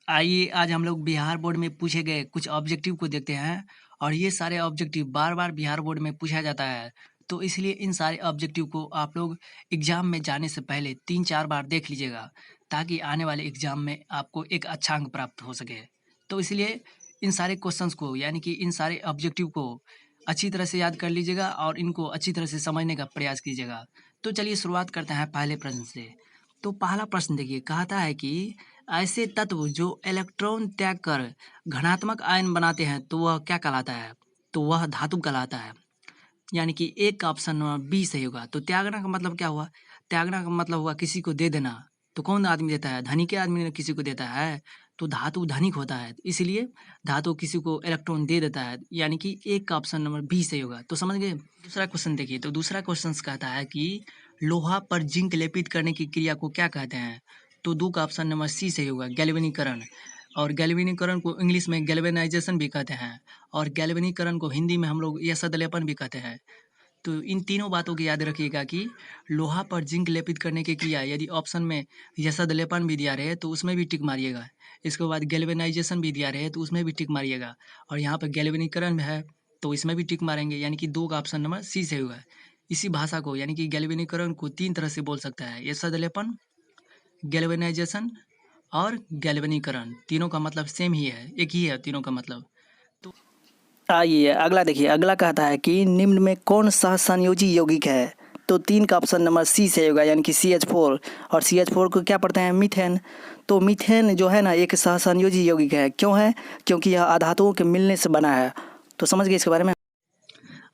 आइए आज हम लोग बिहार बोर्ड में पूछे गए कुछ ऑब्जेक्टिव को देखते हैं। और ये सारे ऑब्जेक्टिव बार बार बिहार बोर्ड में पूछा जाता है। तो इसलिए इन सारे ऑब्जेक्टिव को आप लोग एग्जाम में जाने से पहले 3-4 बार देख लीजिएगा, ताकि आने वाले एग्जाम में आपको एक अच्छा अंक प्राप्त हो सके। तो इसलिए इन सारे क्वेश्चंस को यानी कि इन सारे ऑब्जेक्टिव को अच्छी तरह से याद कर लीजिएगा और इनको अच्छी तरह से समझने का प्रयास कीजिएगा। तो चलिए शुरुआत करते हैं पहले प्रश्न से। तो पहला प्रश्न देखिए, कहता है कि ऐसे तत्व जो इलेक्ट्रॉन त्याग कर धनात्मक आयन बनाते हैं तो वह क्या कहलाता है? तो वह धातु कहलाता है। यानी कि एक का ऑप्शन नंबर बी सही होगा। तो त्यागना का मतलब क्या हुआ? त्यागना का मतलब हुआ किसी को दे देना। तो कौन आदमी देता है? धनिक आदमी ने किसी को देता है। तो धातु धनिक होता है, इसलिए धातु किसी को इलेक्ट्रॉन दे देता है, यानी कि एक का ऑप्शन नंबर बी सही होगा। तो समझ गए। दूसरा क्वेश्चन देखिए, तो दूसरा क्वेश्चन कहता है कि लोहा पर जिंक लेपित करने की क्रिया को क्या कहते हैं? तो दो का ऑप्शन नंबर सी सही होगा, गैल्वेनीकरण। और गैल्वेनीकरण को इंग्लिश में गैल्वेनाइजेशन भी कहते हैं, और गैल्वेनीकरण को हिंदी में हम लोग यसदलेपन भी कहते हैं। तो इन तीनों बातों की याद रखिएगा कि लोहा पर जिंक लेपित करने की क्रिया यदि ऑप्शन में यसदलेपन भी दिया रहे तो उसमें भी टिक मारिएगा। इसके बाद गैल्वेनाइजेशन भी दिया रहे तो उसमें भी टिक मारिएगा। और यहाँ पर गैल्वेनीकरण में है तो इसमें भी टिक मारेंगे, यानी कि दो का ऑप्शन नंबर सी से होगा। इसी भाषा को यानी कि गैल्वेनीकरण को तीन तरह से बोल सकता है: यसदलेपन, गैल्वेनाइजेशन और गैल्वेनीकरण। तीनों का मतलब सेम ही है, एक ही है तीनों का मतलब। तो आइए अगला देखिए, अगला कहता है कि निम्न में कौन सा संयोजी यौगिक है? तो 3 का ऑप्शन नंबर सी से होगा, यानी कि CH4। और CH4 को क्या पढ़ते हैं? मीथेन। तो मीथेन जो है ना, एक सहसंयोजी यौगिक है। क्यों है? क्योंकि यह अधातुओं के मिलने से बना है। तो समझ गए इसके बारे में।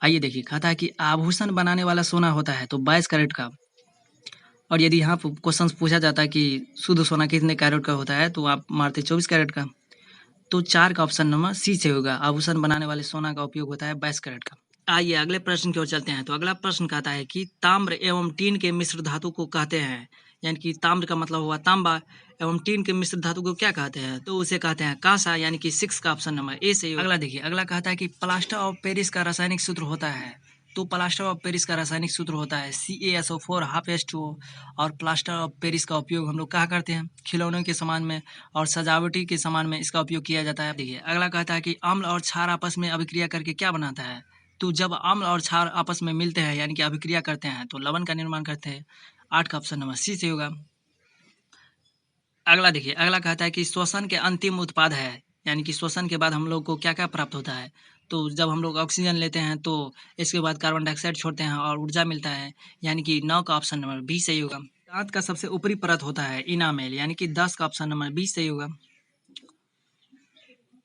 आइए देखिए, कहता है कि आभूषण बनाने वाला सोना होता है तो 22 कैरेट का। और यदि यहाँ क्वेश्चन पूछा जाता है कि शुद्ध सोना कितने कैरेट का होता है तो आप मारते 24 कैरेट का। तो 4 का ऑप्शन नंबर सी से होगा, आभूषण बनाने वाले सोना का उपयोग होता है 22 कैरेट का। आइए अगले प्रश्न की ओर चलते हैं। तो अगला प्रश्न कहता है कि ताम्र एवं टीन के मिश्र धातु को कहते हैं, यानी कि ताम्र का मतलब हुआ तांबा, एवं टीन के मिश्र धातु को क्या कहते हैं? तो उसे कहते हैं कांसा, यानी कि 6 का ऑप्शन नंबर ए से होगा। अगला देखिए, अगला कहता है कि प्लास्टर ऑफ पेरिस का रासायनिक सूत्र होता है। तो प्लास्टर ऑफ पेरिस का रासायनिक सूत्र होता है CaSO4 हाफ H2O। और प्लास्टर ऑफ पेरिस का उपयोग हम लोग कहाँ करते हैं? खिलौनों के सामान में और सजावटी के सामान में इसका उपयोग किया जाता है। देखिए अगला कहता है कि अम्ल और क्षार आपस में अभिक्रिया करके क्या बनाता है? तो जब अम्ल और क्षार आपस में मिलते हैं यानी कि अभिक्रिया करते हैं तो लवण का निर्माण करते हैं। 8 का ऑप्शन नंबर सी से होगा। अगला देखिए, अगला कहता है कि श्वसन के अंतिम उत्पाद है, यानी कि श्वसन के बाद हम लोग को क्या क्या प्राप्त होता है? तो जब हम लोग ऑक्सीजन लेते हैं तो इसके बाद कार्बन डाइऑक्साइड छोड़ते हैं और ऊर्जा मिलता है, यानी कि 9 का ऑप्शन नंबर बी सही होगा। दांत का सबसे ऊपरी परत होता है इनामेल, यानी कि 10 का ऑप्शन नंबर बी सही होगा।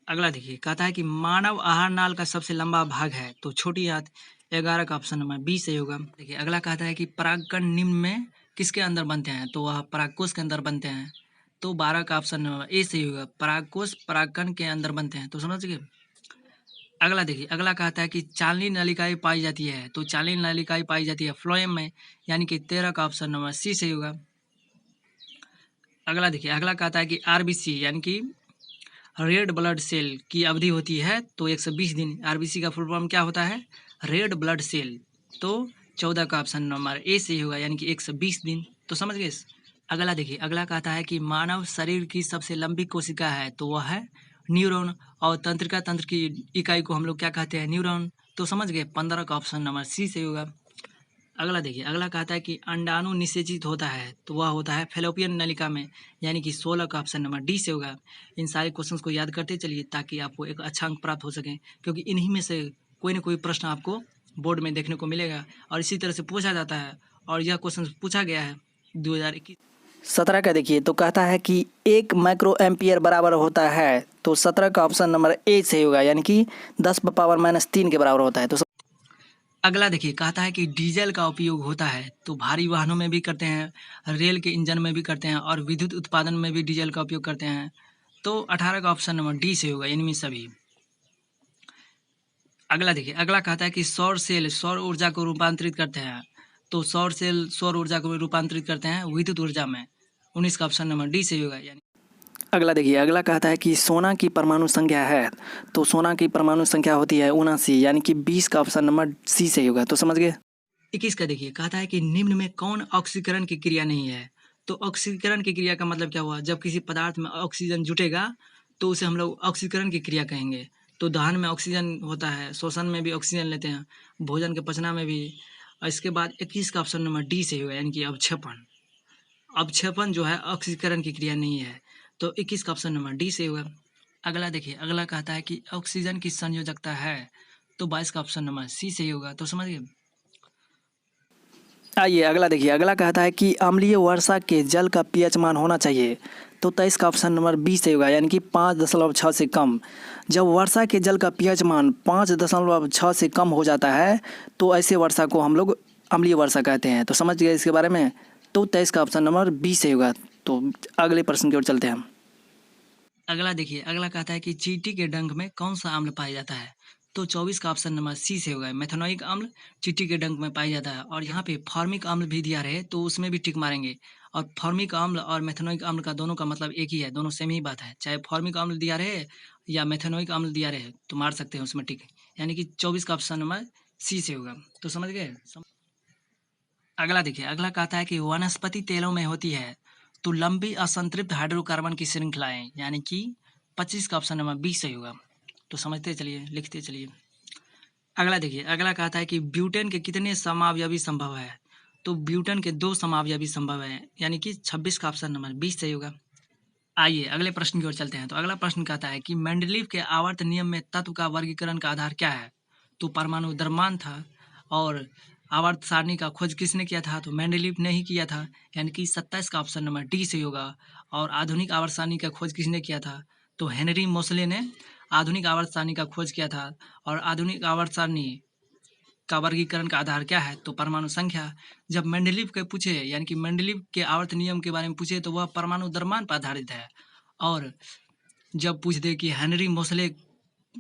अगला देखिए, कहता है कि मानव आहार नाल का सबसे लंबा भाग है तो छोटी आंत, 11 का ऑप्शन नंबर बी सही होगा। देखिए अगला कहता है कि परागकण निम्न में किसके अंदर बनते हैं? तो वह परागकोश के अंदर बनते हैं। तो 12 का ऑप्शन नंबर ए सही होगा, परागकोश परागकण के अंदर बनते हैं। तो समझ गए। अगला देखिए, अगला कहता है कि चालनी नलिकाएं पाई जाती है, तो चालनी नलिकाएं पाई जाती है फ्लोएम में, यानी कि 13 का ऑप्शन नंबर सी सही होगा। अगला देखिए, अगला कहता है कि आरबीसी यानी कि रेड ब्लड सेल की अवधि होती है तो 120 दिन। आरबीसी का फुल फॉर्म क्या होता है? Red blood cell. तो 14 का ऑप्शन नंबर ए सही होगा, यानी कि 120 दिन। तो समझ गए। अगला देखिए, अगला कहता है कि मानव शरीर की सबसे लंबी कोशिका है तो वह है न्यूरॉन। और तंत्रिका तंत्र की इकाई को हम लोग क्या कहते हैं? न्यूरॉन। तो समझ गए, 15 का ऑप्शन नंबर सी सही होगा। अगला देखिए, अगला कहता है कि अंडाणु निषेचित होता है तो वह होता है फेलोपियन नलिका में, यानी कि 16 का ऑप्शन नंबर डी से होगा। इन सारे क्वेश्चंस को याद करते चलिए ताकि आपको एक अच्छा अंक प्राप्त हो सके, क्योंकि इन्हीं में से कोई ना कोई प्रश्न आपको बोर्ड में देखने को मिलेगा और इसी तरह से पूछा जाता है। और यह क्वेश्चन पूछा गया है 2021। 17 का देखिए, तो कहता है कि 1 माइक्रो एम्पियर बराबर होता है। तो 17 का ऑप्शन नंबर ए से होगा, यानी कि 10⁻³ के बराबर होता है। तो अगला देखिए, कहता है कि डीजल का उपयोग होता है तो भारी वाहनों में भी करते हैं, रेल के इंजन में भी करते हैं और विद्युत उत्पादन में भी डीजल का उपयोग करते हैं। तो 18 का ऑप्शन नंबर डी से होगा, इनमें सभी। अगला देखिए, अगला कहता है कि सौर सेल सौर ऊर्जा को रूपांतरित करते हैं। तो सौर सेल सौर ऊर्जा को रूपांतरित करते हैं विद्युत ऊर्जा में। 19 का ऑप्शन नंबर डी सही होगा। यानी अगला देखिए, अगला कहता है कि सोना की परमाणु संख्या है। तो सोना की परमाणु संख्या होती है 79, यानी कि 20 का ऑप्शन नंबर सी से होगा। तो समझ गए। 21 का देखिए, कहता है कि निम्न में कौन ऑक्सीकरण की क्रिया नहीं है? तो ऑक्सीकरण की क्रिया का मतलब क्या हुआ? जब किसी पदार्थ में ऑक्सीजन जुटेगा तो उसे हम लोग ऑक्सीकरण की क्रिया कहेंगे। तो दहन में ऑक्सीजन होता है, श्वसन में भी ऑक्सीजन लेते हैं, भोजन के पचना में भी। और इसके बाद 21 का ऑप्शन नंबर डी सही होगा, यानी कि अवक्षेपण। अवक्षेपण जो है ऑक्सीकरण की क्रिया नहीं है, तो 21 का ऑप्शन नंबर डी सही होगा। अगला देखिए, अगला कहता है कि ऑक्सीजन की संयोजकता है, तो 22 का ऑप्शन नंबर सी सही होगा। तो समझ गए। आइए अगला देखिए, अगला कहता है कि अम्लीय वर्षा के जल का पीएच मान होना चाहिए, तो 23 का ऑप्शन नंबर बी सही होगा, यानी कि 5.6 से कम। जब वर्षा के जल का पीएच मान 5.6 से कम हो जाता है तो ऐसे वर्षा को हम लोग अम्लीय वर्षा कहते हैं। तो समझ गए इसके बारे में। तो 23 का ऑप्शन नंबर बी सही होगा। तो अगले प्रश्न की ओर चलते हैं हम। अगला देखिए, अगला कहता है कि चींटी के डंक में कौन सा अम्ल पाया जाता है, तो 24 का ऑप्शन नंबर सी से होगा, मेथनोइक अम्ल चींटी के डंक में पाया जाता है। और यहाँ पे फॉर्मिक अम्ल भी दिया रहे तो उसमें भी टिक मारेंगे। और फॉर्मिक अम्ल और मेथनोइक अम्ल का दोनों का मतलब एक ही है, दोनों सेम ही बात है। चाहे फॉर्मिक अम्ल दिया रहे या मेथनोइक अम्ल दिया रहे तो मार सकते हैं उसमें टिक, यानी कि 24 का ऑप्शन नंबर सी से होगा। तो समझ गए। अगला देखिए, अगला कहता है कि वनस्पति तेलों में होती है तो लंबी असंतृप्त हाइड्रोकार्बन की श्रृंखलाएं, यानी कि 25 का ऑप्शन नंबर बी सही होगा। तो समझते चलिए, लिखते चलिए। अगला देखिए, अगला कहता है कि ब्यूटेन के कितने समावयवी संभव है, तो ब्यूटेन के 2 समावयवी संभव है, यानी कि 26 का ऑप्शन नंबर बी सही होगा। आइए अगले प्रश्न की ओर चलते हैं। तो अगला प्रश्न कहता है कि मेंडलीव के आवर्त नियम में तत्व का वर्गीकरण का आधार क्या है, तो परमाणु द्रव्यमान था। और आवर्त सारणी का खोज किसने किया था, तो मेंडलीव ने ही किया था, यानी कि 27 का ऑप्शन नंबर डी सही होगा। और आधुनिक आवर्त सारणी का खोज किसने किया था, तो हेनरी मोसले ने आधुनिक आवर्त सारणी का खोज किया था। और आधुनिक आवर्त सारणी का वर्गीकरण का आधार क्या है, तो परमाणु संख्या। जब मेंडलीव के पूछे, यानी कि मेंडलीव के आवर्त नियम के बारे में पूछे, तो वह परमाणु द्रव्यमान पर आधारित है। और जब पूछ दे कि हेनरी मोसले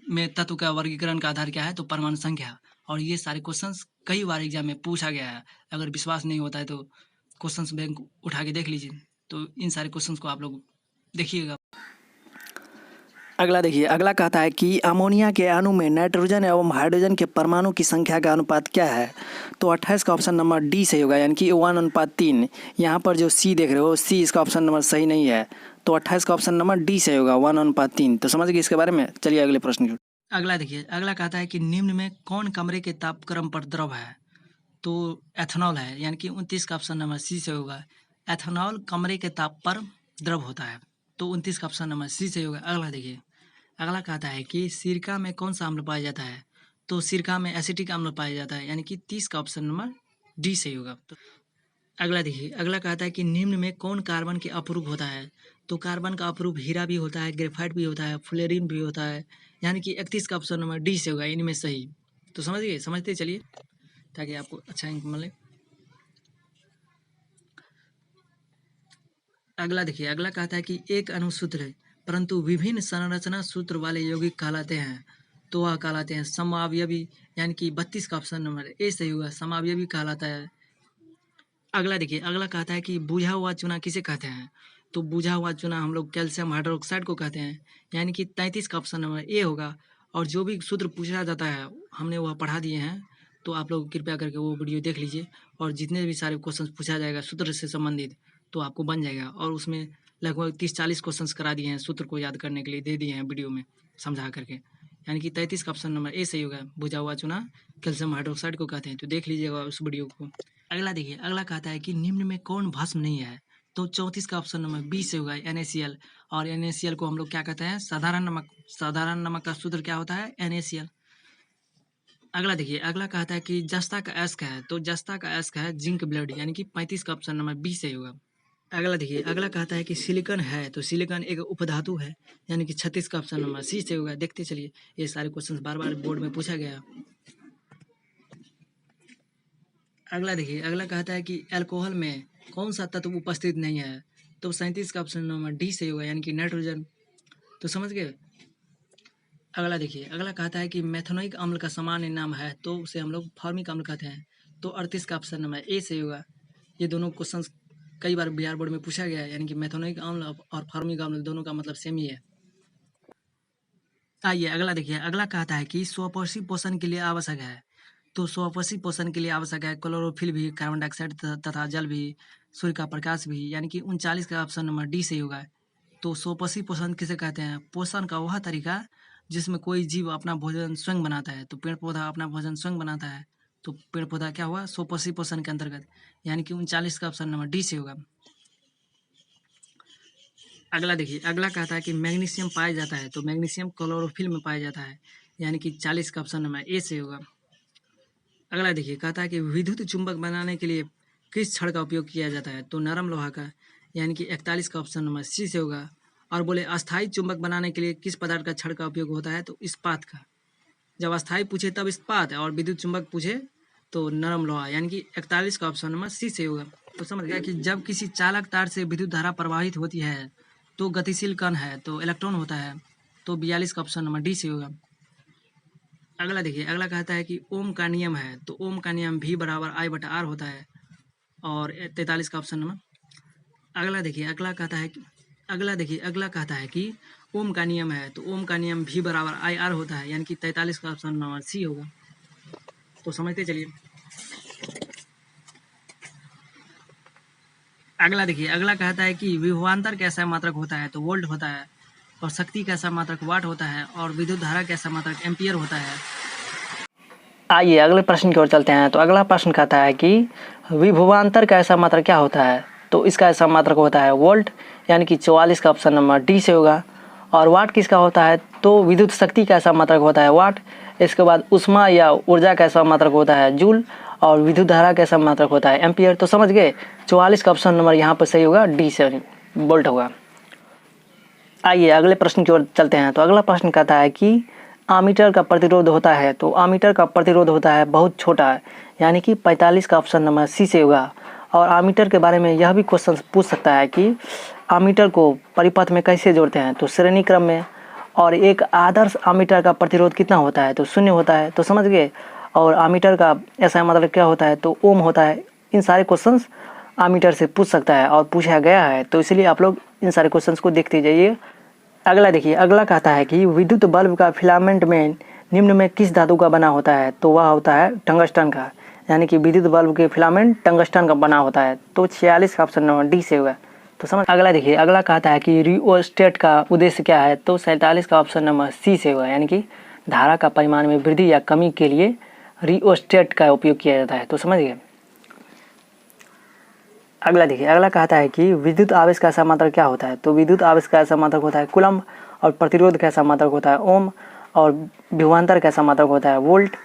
में तत्व का वर्गीकरण का आधार क्या है, तो परमाणु संख्या। और ये सारे क्वेश्चंस कई बार एग्जाम में पूछा गया है। अगर विश्वास नहीं होता है तो क्वेश्चंस बैंक उठा के देख लीजिए। तो इन सारे क्वेश्चंस को आप लोग देखिएगा। अगला देखिए, अगला कहता है कि अमोनिया के अणु में नाइट्रोजन एवं हाइड्रोजन के परमाणु की संख्या का अनुपात क्या है, तो 28 का ऑप्शन नंबर डी सही होगा, यानी कि 1:3। यहाँ पर जो सी देख रहे हो, सी इसका ऑप्शन नंबर सही नहीं है। तो 28 का ऑप्शन नंबर डी सही होगा, 1:3। तो समझ गए इसके बारे में। चलिए अगले प्रश्न की। अगला देखिए, अगला कहता है कि निम्न में कौन कमरे के तापक्रम पर द्रव है, तो एथेनॉल है, यानी कि 29 का ऑप्शन नंबर सी से होगा। एथेनॉल कमरे के ताप पर द्रव होता है, तो 29 का ऑप्शन नंबर सी से होगा। अगला देखिए, अगला कहता है कि सिरका में कौन सा अम्ल पाया जाता है, तो सिरका में एसिटिक अम्ल पाया जाता है, यानी कि 30 का ऑप्शन नंबर डी सही होगा। तो अगला देखिए, अगला कहता है कि निम्न में कौन कार्बन के अपरूप होता है, तो कार्बन का अपरूप हीरा भी होता है, ग्रेफाइट भी होता है, फ्लोरीन भी होता है, यानी कि 31 का ऑप्शन नंबर डी से होगा, इनमें सही। तो समझिए, समझते चलिए ताकि आपको अच्छा अंक मिले। अगला देखिए, अगला कहता है कि एक अणुसूत्र है परंतु विभिन्न संरचना सूत्र वाले यौगिक कहलाते हैं, तो वह कहलाते हैं समावयवी, यानी कि 32 का ऑप्शन नंबर ए सही होगा, समावयवी कहलाता है। अगला देखिए, अगला कहता है कि बुझा हुआ चूना किसे कहते हैं, तो बुझा हुआ चूना हम लोग कैल्शियम हाइड्रोक्साइड को कहते हैं, यानी कि 33 का ऑप्शन नंबर ए होगा। और जो भी सूत्र पूछा जाता है हमने वह पढ़ा दिए हैं, तो आप लोग कृपया करके वो वीडियो देख लीजिए। और जितने भी सारे क्वेश्चन पूछा जाएगा सूत्र से संबंधित, तो आपको बन जाएगा। और उसमें लगभग 30-40 क्वेश्चन करा दिए हैं, सूत्र को याद करने के लिए दे दिए हैं वीडियो में समझा करके, यानी कि 33 का ऑप्शन नंबर ए सही होगा। बुझा हुआ चूना कैल्शियम हाइड्रोक्साइड को कहते हैं, तो देख लीजिएगा उस वीडियो को। अगला देखिए, अगला कहता है कि निम्न में कौन भस्म नहीं है, तो 34 का ऑप्शन नंबर बी से होगा, NaCl। और NaCl को हम लोग क्या कहते हैं, साधारण नमक। साधारण नमक का सूत्र क्या होता है, NaCl। अगला देखिए, अगला कहता है कि जस्ता का एस्क है, तो जस्ता का एस्क है जिंक ब्लेड, यानी कि 35 का ऑप्शन नंबर बी से होगा। अगला देखिए, अगला कहता है कि सिलिकॉन है, तो सिलिकॉन एक उपधातु है, यानी कि 36 का ऑप्शन नंबर सी से होगा। देखते चलिए, ये सारे क्वेश्चन बार बार बोर्ड में पूछा गया। अगला देखिए, अगला कहता है कि अल्कोहल में कौन सा तत्व उपस्थित नहीं है, तो 37 का ऑप्शन नंबर डी सही होगा, यानी कि नाइट्रोजन। तो समझ गए। अगला देखिए, अगला कहता है कि मेथनोइक अम्ल का सामान्य नाम है, तो उसे हम लोग फॉर्मिक अम्ल कहते हैं, तो 38 का ऑप्शन नंबर ए सही होगा। ये दोनों क्वेश्चन कई बार बिहार बोर्ड में पूछा गया है, यानी कि मेथनोइक अम्ल और फॉर्मिक अम्ल दोनों का मतलब सेम ही है। आइए अगला देखिए, अगला कहता है कि स्वपोषी पोषण के लिए आवश्यक है, तो स्वपोषी पोषण के लिए आवश्यक है क्लोरोफिल भी, कार्बन डाइऑक्साइड तथा जल भी, सूर्य का प्रकाश भी, यानी कि 39 का ऑप्शन नंबर डी सही होगा। तो स्वपोषी पोषण किसे कहते हैं? पोषण का वह तरीका जिसमें कोई जीव अपना भोजन स्वयं बनाता है। तो पेड़ पौधा अपना भोजन स्वयं बनाता है, तो पेड़ पौधा क्या हुआ? स्वपोषी पोषण के अंतर्गत, यानी कि 39 का ऑप्शन नंबर डी से होगा। अगला देखिए, अगला कहता है कि मैग्नीशियम पाया जाता है, तो मैग्नीशियम क्लोरोफिल में पाया जाता है, यानी कि 40 का ऑप्शन नंबर ए से होगा। अगला देखिए, कहता है कि विद्युत चुंबक बनाने के लिए किस छड़ का उपयोग किया जाता है? तो नरम लोहा का, यानी कि 41 का ऑप्शन नंबर सी से होगा। और बोले अस्थायी चुंबक बनाने के लिए किस पदार्थ का छड़ का उपयोग होता है? तो इस्पात का। जब अस्थायी पूछे तब इस्पात और विद्युत चुंबक पूछे तो नरम लोहा, यानी कि 41 का ऑप्शन नंबर सी से होगा। तो समझ गया कि जब किसी चालक तार से विद्युत धारा प्रवाहित होती है तो गतिशील कण है, तो इलेक्ट्रॉन होता है, तो 42 का ऑप्शन नंबर डी से होगा। अगला देखिए, अगला कहता है कि ओम का नियम है, तो ओम का नियम V बराबर I बटा R होता है, और 43 का ऑप्शन नंबर। अगला देखिए, अगला कहता है कि ओम का नियम है, तो ओम का नियम V बराबर I R होता है, यानी कि 43 का ऑप्शन नंबर सी होगा। तो समझते चलिए। अगला देखिए, अगला कहता है कि विभवांतर कैसा मात्रक होता है? तो वोल्ट होता है। और शक्ति कैसा मात्रक? वाट होता है। और विद्युत धारा कैसा मात्रक? एम्पियर होता है। आइए अगले प्रश्न की ओर चलते हैं। तो अगला प्रश्न कहता है कि विभवांतर का ऐसा मात्रक क्या होता है? तो इसका ऐसा मात्रक होता है वोल्ट, यानी कि 44 का ऑप्शन नंबर डी से होगा। और वाट किसका होता है? तो विद्युत शक्ति का ऐसा मात्रक होता है वाट। इसके बाद उष्मा या ऊर्जा का ऐसा मात्रक होता है जूल। और विद्युत धारा का ऐसा मात्रक होता है एम्पियर। तो समझ गए, 44 का ऑप्शन नंबर यहाँ पर सही होगा, डी से वोल्ट होगा। आइए अगले प्रश्न की ओर चलते हैं। तो अगला प्रश्न कहता है कि आमीटर का प्रतिरोध होता है, तो आमीटर का प्रतिरोध होता है बहुत छोटा, यानी कि 45 का ऑप्शन नंबर सी से होगा। और आमीटर के बारे में यह भी क्वेश्चन पूछ सकता है कि आमीटर को परिपथ में कैसे जोड़ते हैं? तो श्रेणी क्रम में। और एक आदर्श आमीटर का प्रतिरोध कितना होता है? तो 0 होता है। तो समझ गए। और आमीटर का ऐसा मतलब क्या होता है? तो ओम होता है। इन सारे क्वेश्चंस आमीटर से पूछ सकता है और पूछा गया है, तो इसलिए आप लोग इन सारे क्वेश्चंस को देखते जाइए। अगला देखिए, अगला कहता है कि विद्युत बल्ब का फिलामेंट में निम्न में किस धातु का बना होता है? तो वह होता है टंगस्टन का, यानी कि विद्युत बल्ब के फिलामेंट टंगस्टन का बना होता है। तो 46 का ऑप्शन नंबर डी से होगा। तो समझ। अगला देखिए, अगला कहता है कि रिओस्टेट का उद्देश्य क्या है? तो 47 का ऑप्शन नंबर सी से होगा, यानी कि धारा का परिमाण में वृद्धि या कमी के लिए रिओस्टेट का उपयोग किया जाता है। तो समझिए। अगला देखिए, अगला कहता है कि विद्युत आवेश का ऐसा मात्रक क्या होता है? तो विद्युत आवेश का ऐसा मात्रक होता है कूलम्ब। और प्रतिरोध का ऐसा मात्रक होता है ओम। और विभवांतर का ऐसा मात्रक होता है वोल्ट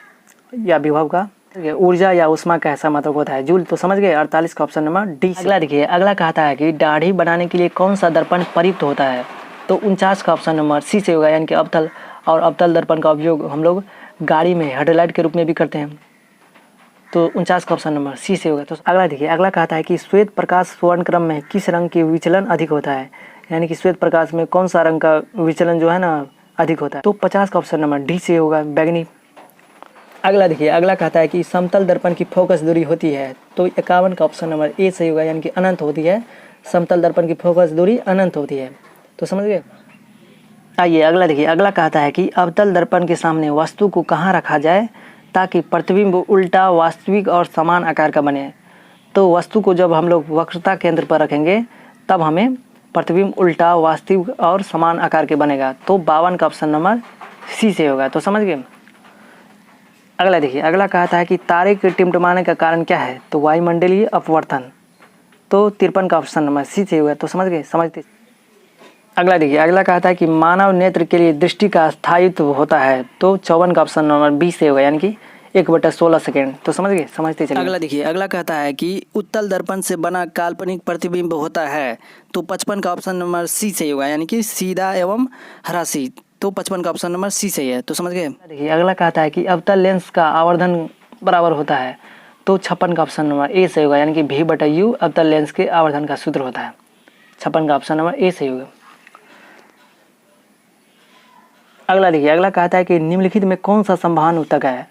या विभव का। ऊर्जा या उष्मा का ऐसा मात्रक होता है जूल। तो समझ गए, 48 का ऑप्शन नंबर डी। अगला देखिए, अगला कहता है कि दाढ़ी बनाने के लिए कौन सा दर्पण प्रयुक्त होता है? तो 49 का ऑप्शन नंबर सी से होगा, यानी कि अवतल। और अवतल दर्पण का उपयोग हम लोग गाड़ी में हेडलाइट के रूप में भी करते हैं। तो 49 का ऑप्शन नंबर सी से होगा। तो अगला देखिए, अगला कहता है कि श्वेत प्रकाश स्वर्ण क्रम में किस रंग की विचलन अधिक होता है? यानी कि श्वेत प्रकाश में कौन सा रंग का विचलन जो है ना अधिक होता है? तो 50 का ऑप्शन नंबर डी से होगा, बैगनी। अगला देखिए, अगला कहता है कि समतल दर्पण की फोकस दूरी होती है। तो 51 का ऑप्शन नंबर ए सही होगा, यानी कि अनंत होती है। समतल दर्पण की फोकस दूरी अनंत होती है। तो समझ गए। आइए अगला देखिए, अगला कहता है कि अवतल दर्पण के सामने वस्तु को कहाँ रखा जाए ताकि प्रतिबिंब उल्टा, वास्तविक और समान आकार का बने? तो वस्तु को जब हम लोग वक्रता केंद्र पर रखेंगे तब हमें प्रतिबिंब उल्टा, वास्तविक और समान आकार के बनेगा। तो 52 का ऑप्शन नंबर सी से होगा। तो समझ गए। अगला देखिए, अगला कहता है कि तारे के टिमटिमाने का कारण क्या है? तो वायुमंडलीय अपवर्तन। तो 53 का ऑप्शन नंबर सी से होगा। तो समझ गए, समझते। अगला देखिए, अगला कहता है कि मानव नेत्र के लिए दृष्टि का स्थायित्व होता है। तो 54 का ऑप्शन नंबर बी से होगा, यानी कि 1/16 सेकेंड। तो समझ गए, समझते चलिए। अगला देखिए, अगला कहता है कि उत्तल दर्पण से बना काल्पनिक प्रतिबिंब होता है। तो 55 का ऑप्शन नंबर सी से होगा, यानी कि सीधा एवं हरासी। तो 55 का ऑप्शन नंबर सी सही है। तो समझ गए। देखिए, अगला कहता है कि अवतल लेंस का आवर्धन बराबर होता है। तो 56 का ऑप्शन नंबर ए सही होगा, यानी कि V/U अवतल लेंस के आवर्धन का सूत्र होता है। 56 का ऑप्शन नंबर ए सही होगा। अगला देखिए, अगला कहता है कि निम्नलिखित में कौन सा संवहन ऊतक है?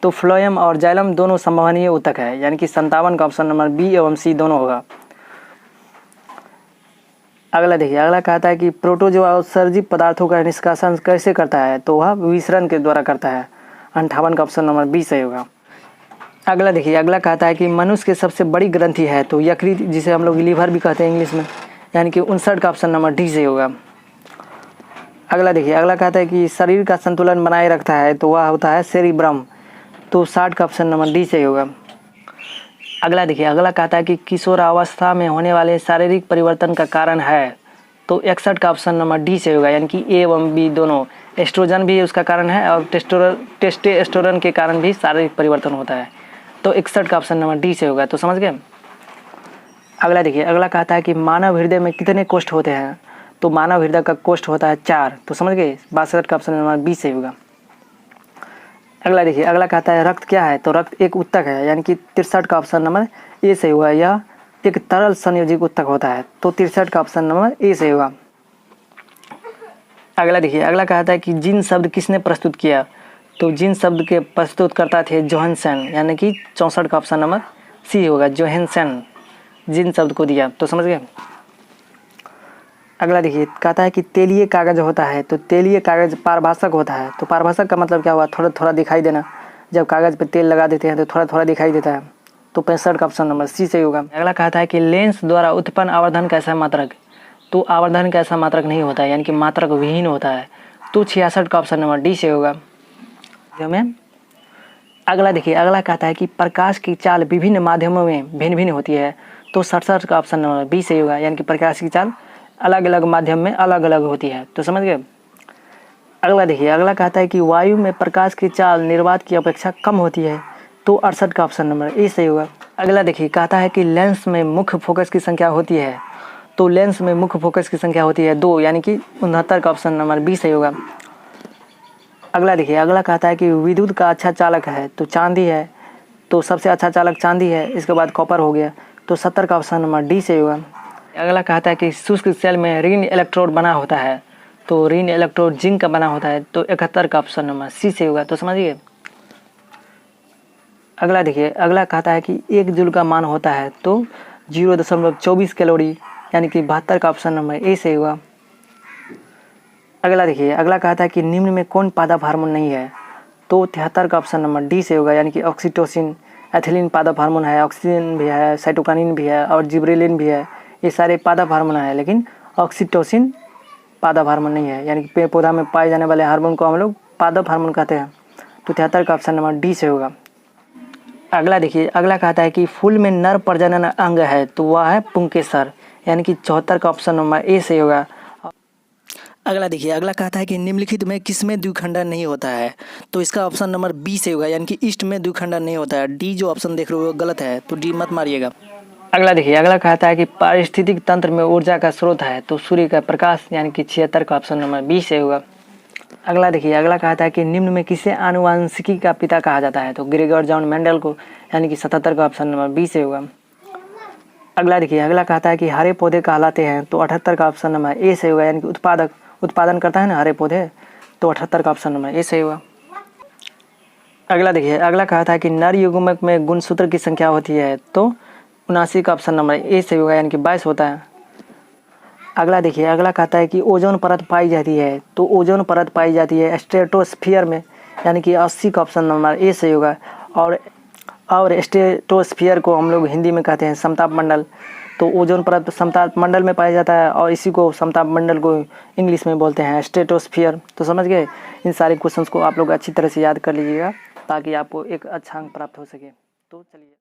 तो फ्लोएम और जाइलम दोनों संवहनीय ऊतक है, यानी कि 57 का ऑप्शन नंबर बी एवं सी दोनों होगा। अगला देखिए, अगला कहता है कि प्रोटोजोआ उत्सर्जित पदार्थों का निष्कासन कैसे करता है? तो वह विसरण के द्वारा करता है। 58 का ऑप्शन नंबर बी सही होगा। अगला देखिए, अगला कहता है कि मनुष्य की सबसे बड़ी ग्रंथि है तो यकृत, जिसे हम लोग लीवर भी कहते हैं इंग्लिश में, यानी कि 59 का ऑप्शन नंबर डी सही होगा। अगला देखिए, अगला कहता है कि शरीर का संतुलन बनाए रखता है तो वह होता है सेरिब्रम, तो 60 का ऑप्शन नंबर डी सही होगा। अगला देखिए, अगला कहता है कि किशोरावस्था में होने वाले शारीरिक परिवर्तन का कारण है तो 61 का ऑप्शन नंबर डी सही होगा, यानी कि ए एवं बी दोनों। एस्ट्रोजन भी उसका कारण है और टेस्टोस्टेरोन के कारण भी शारीरिक परिवर्तन होता है, तो 61 का ऑप्शन नंबर डी सही होगा। तो समझ गए। अगला देखिए, अगला कहता है कि मानव हृदय में कितने कोष्ठ होते हैं तो मानव हृदय का कोष्ठ होता है 4, तो समझ गए। 62 का ऑप्शन नंबर बी सही होगा। अगला देखिए, अगला कहता है रक्त क्या है तो रक्त एक उत्तक है, यानी कि 63 का ऑप्शन नंबर ए सही होगा। यह एक तरल संयोजित उत्तक होता है, तो 63 का ऑप्शन नंबर ए सही होगा। अगला देखिए, अगला कहता है कि जिन शब्द किसने प्रस्तुत किया तो जिन शब्द के प्रस्तुतकर्ता थे जोहानसन, यानी कि 64 का ऑप्शन नंबर सी होगा। जोहानसन जिन शब्द को दिया, तो समझ गए। अगला देखिए, कहता है कि तेलीय कागज होता है तो तेलीय कागज पारभाषक होता है, तो पारभाषक का मतलब क्या हुआ, थोड़ा थोड़ा दिखाई देना। जब कागज पे तेल लगा देते हैं तो थोड़ा थोड़ा दिखाई देता है, तो 65 का ऑप्शन नंबर सी सही होगा। अगला कहता है कि लेंस द्वारा उत्पन्न आवर्धन का ऐसा मात्रक, तो आवर्धन का ऐसा मात्रक नहीं होता है, यानी कि मात्रक विहीन होता है, तो 66 का ऑप्शन नंबर डी सही होगा। में अगला देखिए, अगला कहता है कि प्रकाश की चाल विभिन्न माध्यमों में भिन्न भिन्न होती है, तो 67 का ऑप्शन नंबर बी सही होगा, यानी कि प्रकाश की चाल अलग अलग माध्यम में अलग अलग होती है, तो समझ गए। अगला देखिए, अगला कहता है कि वायु में प्रकाश की चाल निर्वात की अपेक्षा कम होती है, तो 68 का ऑप्शन नंबर ए सही होगा। अगला देखिए, कहता है कि लेंस में मुख्य फोकस की संख्या होती है, तो लेंस में मुख्य फोकस की संख्या होती है 2, यानी कि 69 का ऑप्शन नंबर बी सही होगा। अगला देखिए, अगला कहता है कि विद्युत का अच्छा चालक है तो चांदी है, तो सबसे अच्छा चालक चांदी है, इसके बाद कॉपर हो गया, तो 70 का ऑप्शन नंबर डी सही होगा। अगला कहता है कि शुष्क सेल में ऋण इलेक्ट्रोड बना होता है, तो ऋण इलेक्ट्रोड जिंक का बना होता है, तो 71 का ऑप्शन नंबर सी सही होगा, तो समझिए। अगला देखिए, अगला कहता है कि 1 जूल का मान होता है तो 0.24 कैलोरी, यानी कि 72 का ऑप्शन नंबर ए सही होगा। अगला देखिए, अगला कहता है कि निम्न में कौन पादप हार्मोन नहीं है, तो 73 का ऑप्शन नंबर डी सही होगा, यानी कि ऑक्सीटोसिन, एथिलीन पादप हार्मोन है, ऑक्सीजन भी है, साइटोकाइनिन भी है और जिब्रेलिन भी है, ये सारे पादप हार्मोन है, लेकिन ऑक्सीटोसिन पादप हार्मोन नहीं है, यानी कि पेड़ पौधा में पाए जाने वाले हार्मोन को हम लोग पादप हार्मोन कहते हैं, तो 73 का ऑप्शन नंबर डी से होगा। अगला देखिए, अगला कहता है कि फूल में नर प्रजनन अंग है तो वह है पुंकेसर, यानी कि 74 का ऑप्शन नंबर ए से होगा। अगला देखिए, अगला कहता है कि निम्नलिखित में किसमें द्विखंडन नहीं होता है, तो इसका ऑप्शन नंबर बी से होगा, यानी कि ईस्ट में द्विखंडन नहीं होता है। डी जो ऑप्शन देख रहे हो वो गलत है, तो डी मत मारिएगा। अगला देखिए, अगला कहता है कि पारिस्थितिक तंत्र में ऊर्जा का स्रोत है तो सूर्य का प्रकाश, यानी कि 76 का ऑप्शन नंबर बी से होगा। अगला देखिए, अगला कहता है कि निम्न में किसे आनुवांशिकी का पिता कहा जाता है, तो ग्रेगर जॉन मेंडल को, यानी कि 77 का ऑप्शन नंबर बी से होगा। अगला देखिए, अगला कहता है कि हरे पौधे कहलाते हैं तो 78 का ऑप्शन नंबर ए से होगा, यानी कि उत्पादन करता है ना हरे पौधे, तो 78 का ऑप्शन नंबर ए से होगा। अगला देखिए, अगला कहता है कि नर युग्मक में गुणसूत्र की संख्या होती है तो 79 का ऑप्शन नंबर ए से होगा, यानी कि 22 होता है। अगला देखिए, अगला कहता है कि ओजोन परत पाई जाती है तो ओजोन परत पाई जाती है स्ट्रेटोस्फीयर में, यानी कि 80 का ऑप्शन नंबर ए से होगा। और स्ट्रेटोस्फीयर को हम लोग हिंदी में कहते हैं समताप मंडल, तो ओजोन परत समताप मंडल में पाया जाता है और इसी को समताप मंडल को इंग्लिश में बोलते हैं स्ट्रेटोस्फीयर। तो समझ गए। इन सारे क्वेश्चंस को आप लोग अच्छी तरह से याद कर लीजिएगा ताकि आपको एक अच्छा अंक प्राप्त हो सके। तो चलिए।